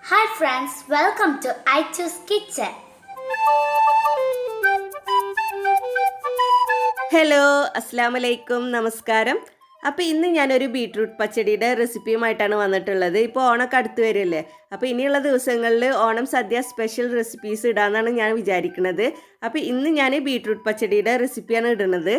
Hi friends, welcome to I Choose Kitchen. Hello അസ്സലാമലൈക്കും നമസ്കാരം. അപ്പോൾ ഇന്ന് ഞാനൊരു ബീട്രൂട്ട് പച്ചടിയുടെ റെസിപ്പിയുമായിട്ടാണ് വന്നിട്ടുള്ളത്. ഇപ്പോൾ ഓണമൊക്കെ അടുത്ത് വരില്ലേ, അപ്പോൾ ഇനിയുള്ള ദിവസങ്ങളിൽ ഓണം സദ്യ സ്പെഷ്യൽ റെസിപ്പീസ് ഇടാമെന്നാണ് ഞാൻ വിചാരിക്കുന്നത്. അപ്പോൾ ഇന്ന് ഞാൻ ബീട്രൂട്ട് പച്ചടിയുടെ റെസിപ്പിയാണ് ഇടുന്നത്.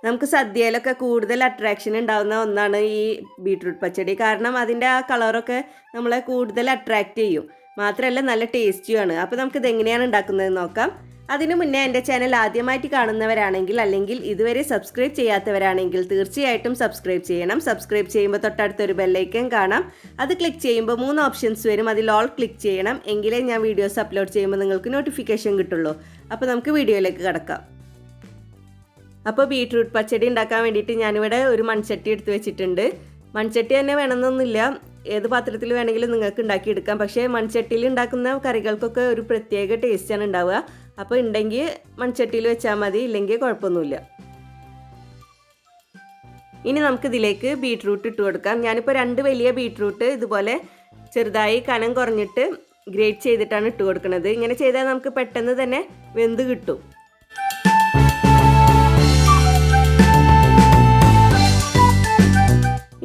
നമുക്ക് സദ്യയിലൊക്കെ കൂടുതൽ അട്രാക്ഷൻ ഉണ്ടാകുന്ന ഒന്നാണ് ഈ ബീട്രൂട്ട് പച്ചടി. കാരണം അതിൻ്റെ ആ കളറൊക്കെ നമ്മളെ കൂടുതൽ അട്രാക്റ്റ് ചെയ്യും, മാത്രമല്ല നല്ല ടേസ്റ്റിയുമാണ്. അപ്പോൾ നമുക്കിത് എങ്ങനെയാണ് ഉണ്ടാക്കുന്നത് നോക്കാം. അതിനു മുന്നേ എൻ്റെ ചാനൽ ആദ്യമായിട്ട് കാണുന്നവരാണെങ്കിൽ അല്ലെങ്കിൽ ഇതുവരെ സബ്സ്ക്രൈബ് ചെയ്യാത്തവരാണെങ്കിൽ തീർച്ചയായിട്ടും സബ്സ്ക്രൈബ് ചെയ്യണം. സബ്സ്ക്രൈബ് ചെയ്യുമ്പോൾ തൊട്ടടുത്തൊരു ബെല്ലൈക്കൻ കാണാം. അത് ക്ലിക്ക് ചെയ്യുമ്പോൾ 3 ഓപ്ഷൻസ് വരും, അതിൽ ഓൾ ക്ലിക്ക് ചെയ്യണം. എങ്കിലേ ഞാൻ വീഡിയോസ് അപ്ലോഡ് ചെയ്യുമ്പോൾ നിങ്ങൾക്ക് നോട്ടിഫിക്കേഷൻ കിട്ടുള്ളൂ. അപ്പോൾ നമുക്ക് വീഡിയോയിലേക്ക് കിടക്കാം. അപ്പോൾ ബീട്രൂട്ട് പച്ചടി ഉണ്ടാക്കാൻ വേണ്ടിയിട്ട് ഞാനിവിടെ ഒരു മൺചട്ടി എടുത്ത് വെച്ചിട്ടുണ്ട്. മൺചട്ടി തന്നെ വേണമെന്നൊന്നുമില്ല, ഏത് പാത്രത്തിൽ വേണമെങ്കിലും നിങ്ങൾക്ക് ഉണ്ടാക്കിയെടുക്കാം. പക്ഷേ മൺചട്ടിയിൽ ഉണ്ടാക്കുന്ന കറികൾക്കൊക്കെ ഒരു പ്രത്യേക ടേസ്റ്റാണ് ഉണ്ടാവുക. അപ്പോൾ ഉണ്ടെങ്കിൽ മൺചട്ടിയിൽ വെച്ചാൽ മതി, ഇല്ലെങ്കിൽ കുഴപ്പമൊന്നുമില്ല. ഇനി നമുക്കിതിലേക്ക് ബീട്രൂട്ട് ഇട്ട് കൊടുക്കാം. ഞാനിപ്പോൾ 2 വലിയ ബീട്രൂട്ട് ഇതുപോലെ ചെറുതായി കനം കുറഞ്ഞിട്ട് ഗ്രേറ്റ് ചെയ്തിട്ടാണ് ഇട്ട് കൊടുക്കുന്നത്. ഇങ്ങനെ ചെയ്താൽ നമുക്ക് പെട്ടെന്ന് തന്നെ വെന്ത് കിട്ടും.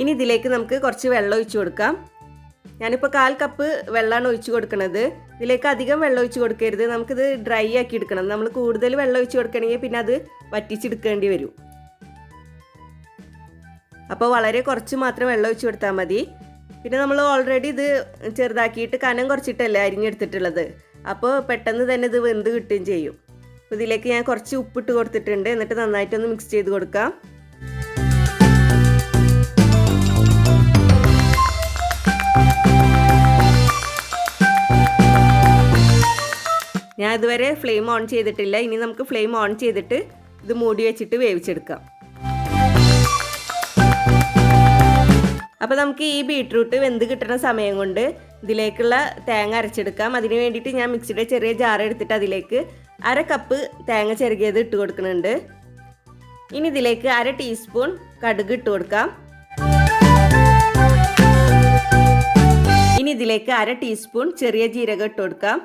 ഇനി ഇതിലേക്ക് നമുക്ക് കുറച്ച് വെള്ളം ഒഴിച്ച് കൊടുക്കാം. ഞാനിപ്പോൾ 1/4 കപ്പ് വെള്ളമാണ് ഒഴിച്ച് കൊടുക്കുന്നത്. ഇതിലേക്ക് അധികം വെള്ളം ഒഴിച്ച് കൊടുക്കരുത്, നമുക്കിത് ഡ്രൈ ആക്കി എടുക്കണം. നമ്മൾ കൂടുതൽ വെള്ളം ഒഴിച്ച് കൊടുക്കണമെങ്കിൽ പിന്നെ അത് വറ്റിച്ചെടുക്കേണ്ടി വരും. അപ്പോൾ വളരെ കുറച്ച് മാത്രം വെള്ളം ഒഴിച്ച് കൊടുത്താൽ മതി. പിന്നെ നമ്മൾ ഓൾറെഡി ഇത് ചെറുതാക്കിയിട്ട് കനം കുറച്ചിട്ടല്ലേ അരിഞ്ഞെടുത്തിട്ടുള്ളത്, അപ്പോൾ പെട്ടെന്ന് തന്നെ ഇത് വെന്ത് കിട്ടുകയും ചെയ്യും. അപ്പോൾ ഇതിലേക്ക് ഞാൻ കുറച്ച് ഉപ്പിട്ട് കൊടുത്തിട്ടുണ്ട്. എന്നിട്ട് നന്നായിട്ടൊന്ന് മിക്സ് ചെയ്ത് കൊടുക്കാം. ഞാൻ ഇതുവരെ ഫ്ലെയിം ഓൺ ചെയ്തിട്ടില്ല. ഇനി നമുക്ക് ഫ്ലെയിം ഓൺ ചെയ്തിട്ട് ഇത് മൂടി വെച്ചിട്ട് വേവിച്ചെടുക്കാം. അപ്പോൾ നമുക്ക് ഈ ബീട്രൂട്ട് വെന്ത് കിട്ടുന്ന സമയം കൊണ്ട് ഇതിലേക്കുള്ള തേങ്ങ അരച്ചെടുക്കാം. അതിന് വേണ്ടിയിട്ട് ഞാൻ മിക്സിയുടെ ചെറിയ ജാർ എടുത്തിട്ട് അതിലേക്ക് 1/2 കപ്പ് തേങ്ങ ചിരകിയത് ഇട്ട് കൊടുക്കുന്നുണ്ട്. ഇനി ഇതിലേക്ക് 1/2 ടീസ്പൂൺ കടുക് ഇട്ട് കൊടുക്കാം. ഇനി ഇതിലേക്ക് 1/2 ടീസ്പൂൺ ചെറിയ ജീരകം ഇട്ട് കൊടുക്കാം.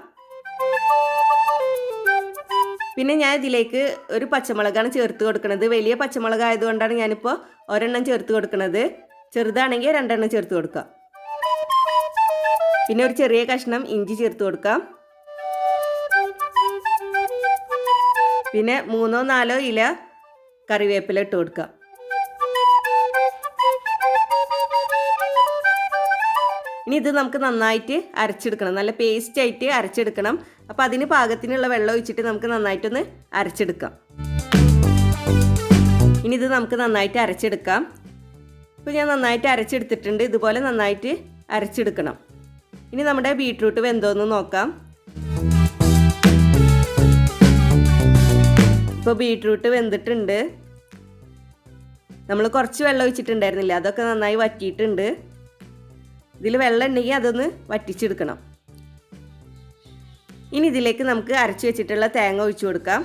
പിന്നെ ഞാൻ ഇതിലേക്ക് ഒരു പച്ചമുളകാണ് ചേർത്ത് കൊടുക്കുന്നത്. വലിയ പച്ചമുളക് ആയതുകൊണ്ടാണ് ഞാനിപ്പോൾ ഒരെണ്ണം ചേർത്ത് കൊടുക്കുന്നത്. ചെറുതാണെങ്കിൽ 2 എണ്ണം ചേർത്ത് കൊടുക്കാം. പിന്നെ ഒരു ചെറിയ കഷ്ണം ഇഞ്ചി ചേർത്ത് കൊടുക്കാം. പിന്നെ 3-4 ഇല കറിവേപ്പില ഇട്ട് കൊടുക്കാം. ഇനി ഇത് നമുക്ക് നന്നായിട്ട് അരച്ചെടുക്കണം, നല്ല പേസ്റ്റായിട്ട് അരച്ചെടുക്കണം. അപ്പോൾ അതിന് പാകത്തിനുള്ള വെള്ളം ഒഴിച്ചിട്ട് നമുക്ക് നന്നായിട്ടൊന്ന് അരച്ചെടുക്കാം. ഇനി ഇത് നമുക്ക് നന്നായിട്ട് അരച്ചെടുക്കാം. ഇപ്പോൾ ഞാൻ നന്നായിട്ട് അരച്ചെടുത്തിട്ടുണ്ട്. ഇതുപോലെ നന്നായിട്ട് അരച്ചെടുക്കണം. ഇനി നമ്മുടെ ബീട്രൂട്ട് വെന്തോന്ന് നോക്കാം. ഇപ്പോൾ ബീട്രൂട്ട് വെന്തിട്ടുണ്ട്. നമ്മൾ കുറച്ച് വെള്ളം ഒഴിച്ചിട്ടുണ്ടായിരുന്നില്ല, അതൊക്കെ നന്നായി വറ്റിയിട്ടുണ്ട്. ഇതിൽ വെള്ളം ഉണ്ടെങ്കിൽ അതൊന്ന് വറ്റിച്ചെടുക്കണം. ഇനി ഇതിലേക്ക് നമുക്ക് അരച്ച് വെച്ചിട്ടുള്ള തേങ്ങ ഒഴിച്ചു കൊടുക്കാം.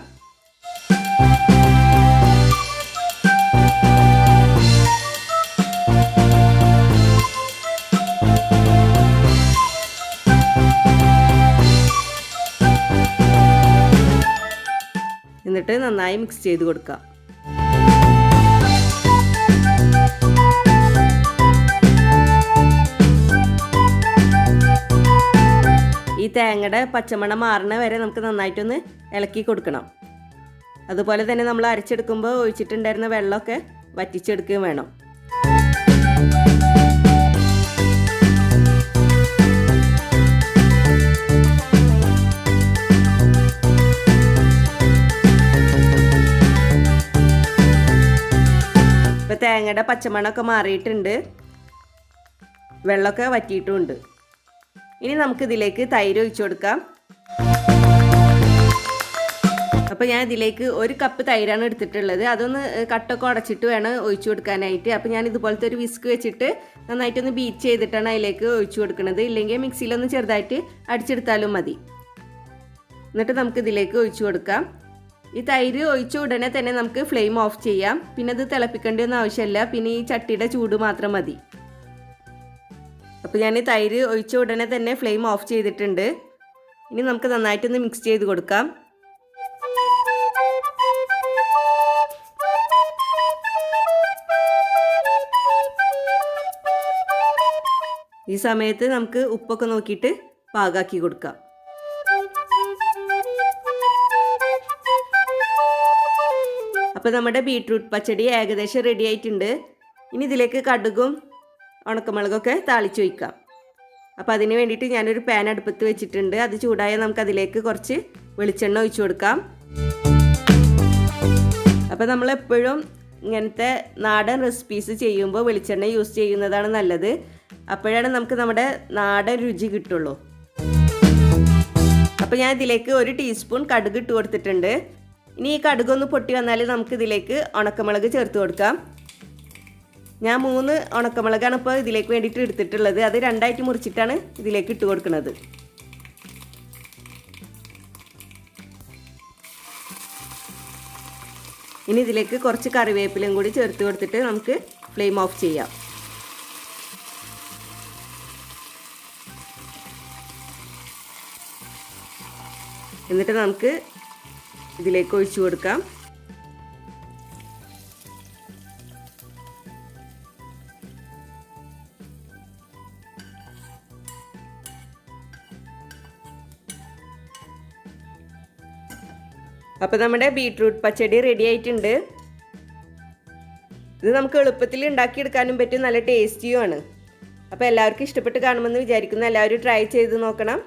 എന്നിട്ട് നന്നായി മിക്സ് ചെയ്ത് കൊടുക്കാം. ഈ തേങ്ങയുടെ പച്ചമണം മാറണ വരെ നമുക്ക് നന്നായിട്ടൊന്ന് ഇളക്കി കൊടുക്കണം. അതുപോലെ തന്നെ നമ്മൾ അരച്ചെടുക്കുമ്പോൾ ഒഴിച്ചിട്ടുണ്ടായിരുന്ന വെള്ളമൊക്കെ വറ്റിച്ചെടുക്കുകയും വേണം. ഇപ്പോൾ തേങ്ങയുടെ പച്ചമണമൊക്കെ മാറിയിട്ടുണ്ട്, വെള്ളമൊക്കെ വറ്റിയിട്ടുമുണ്ട്. ഇനി നമുക്കിതിലേക്ക് തൈര് ഒഴിച്ചു കൊടുക്കാം. അപ്പോൾ ഞാൻ ഇതിലേക്ക് 1 കപ്പ് തൈരാണ് എടുത്തിട്ടുള്ളത്. അതൊന്ന് കട്ടൊക്കെ ഉടച്ചിട്ട് വേണം ഒഴിച്ചു കൊടുക്കാനായിട്ട്. അപ്പോൾ ഞാൻ ഇതുപോലത്തെ ഒരു വിസ്ക് വെച്ചിട്ട് നന്നായിട്ടൊന്ന് ബീറ്റ് ചെയ്തിട്ടാണ് അതിലേക്ക് ഒഴിച്ചു കൊടുക്കുന്നത്. ഇല്ലെങ്കിൽ മിക്സിയിലൊന്ന് ചെറുതായിട്ട് അടിച്ചെടുത്താലും മതി. എന്നിട്ട് നമുക്കിതിലേക്ക് ഒഴിച്ചു കൊടുക്കാം. ഈ തൈര് ഒഴിച്ച ഉടനെ തന്നെ നമുക്ക് ഫ്ലെയിം ഓഫ് ചെയ്യാം. പിന്നെ ഇത് തിളപ്പിക്കേണ്ട ഒന്നും ആവശ്യമില്ല, പിന്നെ ഈ ചട്ടിയുടെ ചൂട് മാത്രം മതി. അപ്പോൾ ഞാൻ തൈര് ഒഴിച്ച ഉടനെ തന്നെ ഫ്ലെയിം ഓഫ് ചെയ്തിട്ടുണ്ട്. ഇനി നമുക്ക് നന്നായിട്ടൊന്ന് മിക്സ് ചെയ്ത് കൊടുക്കാം. ഈ സമയത്ത് നമുക്ക് ഉപ്പൊക്കെ നോക്കിയിട്ട് പാകാക്കി കൊടുക്കാം. അപ്പോൾ നമ്മുടെ ബീട്രൂട്ട് പച്ചടി ഏകദേശം റെഡി ആയിട്ടുണ്ട്. ഇനി ഇതിലേക്ക് കടുകും ഉണക്കമുളകൊക്കെ താളിച്ച് വയ്ക്കാം. അപ്പോൾ അതിന് വേണ്ടിയിട്ട് ഞാനൊരു പാൻ അടുപ്പത്ത് വെച്ചിട്ടുണ്ട്. അത് ചൂടായാൽ നമുക്കതിലേക്ക് കുറച്ച് വെളിച്ചെണ്ണ ഒഴിച്ചു കൊടുക്കാം. അപ്പോൾ നമ്മളെപ്പോഴും ഇങ്ങനത്തെ നാടൻ റെസിപ്പീസ് ചെയ്യുമ്പോൾ വെളിച്ചെണ്ണ യൂസ് ചെയ്യുന്നതാണ് നല്ലത്. അപ്പോഴാണ് നമുക്ക് നമ്മുടെ നാടൻ രുചി കിട്ടുള്ളൂ. അപ്പോൾ ഞാൻ ഇതിലേക്ക് 1 ടീസ്പൂൺ കടുക് ഇട്ട് കൊടുത്തിട്ടുണ്ട്. ഇനി ഈ കടുകൊന്ന് പൊട്ടി വന്നാൽ നമുക്ക് ഇതിലേക്ക് ഉണക്കമുളക് ചേർത്ത് കൊടുക്കാം. ഞാൻ 3 ഉണക്കമുളകാണ് ഇപ്പോൾ ഇതിലേക്ക് വേണ്ടിയിട്ട് എടുത്തിട്ടുള്ളത്. അത് 2ആയിട്ട് മുറിച്ചിട്ടാണ് ഇതിലേക്ക് ഇട്ട് കൊടുക്കുന്നത്. ഇനി ഇതിലേക്ക് കുറച്ച് കറിവേപ്പിലയും കൂടി ചേർത്ത് കൊടുത്തിട്ട് നമുക്ക് ഫ്ലെയിം ഓഫ് ചെയ്യാം. എന്നിട്ട് നമുക്ക് ഇതിലേക്ക് ഒഴിച്ചു കൊടുക്കാം. അപ്പോൾ നമ്മുടെ ബീട്രൂട്ട് പച്ചടി റെഡി ആയിട്ടുണ്ട്. ഇത് നമുക്ക് എളുപ്പത്തിൽ ഉണ്ടാക്കിയെടുക്കാനും പറ്റും, നല്ല ടേസ്റ്റിയുമാണ്. അപ്പോൾ എല്ലാവർക്കും ഇഷ്ടപ്പെട്ട് കാണുമെന്ന് വിചാരിക്കുന്നു. എല്ലാവരും ട്രൈ ചെയ്ത് നോക്കണം.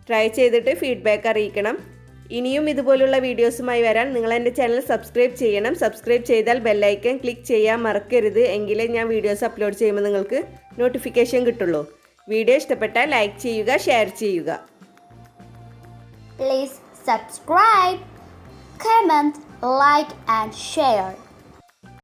ട്രൈ ചെയ്തിട്ട് ഫീഡ്ബാക്ക് അറിയിക്കണം. ഇനിയും ഇതുപോലുള്ള വീഡിയോസുമായി വരാൻ നിങ്ങൾ എൻ്റെ ചാനൽ സബ്സ്ക്രൈബ് ചെയ്യണം. സബ്സ്ക്രൈബ് ചെയ്താൽ ബെല്ലൈക്കൺ ക്ലിക്ക് ചെയ്യാൻ മറക്കരുത്. എങ്കിലേ ഞാൻ വീഡിയോസ് അപ്ലോഡ് ചെയ്യുമ്പോൾ നിങ്ങൾക്ക് നോട്ടിഫിക്കേഷൻ കിട്ടുള്ളൂ. വീഡിയോ ഇഷ്ടപ്പെട്ടാൽ ലൈക്ക് ചെയ്യുക, ഷെയർ ചെയ്യുക. Please subscribe, comment, like and share.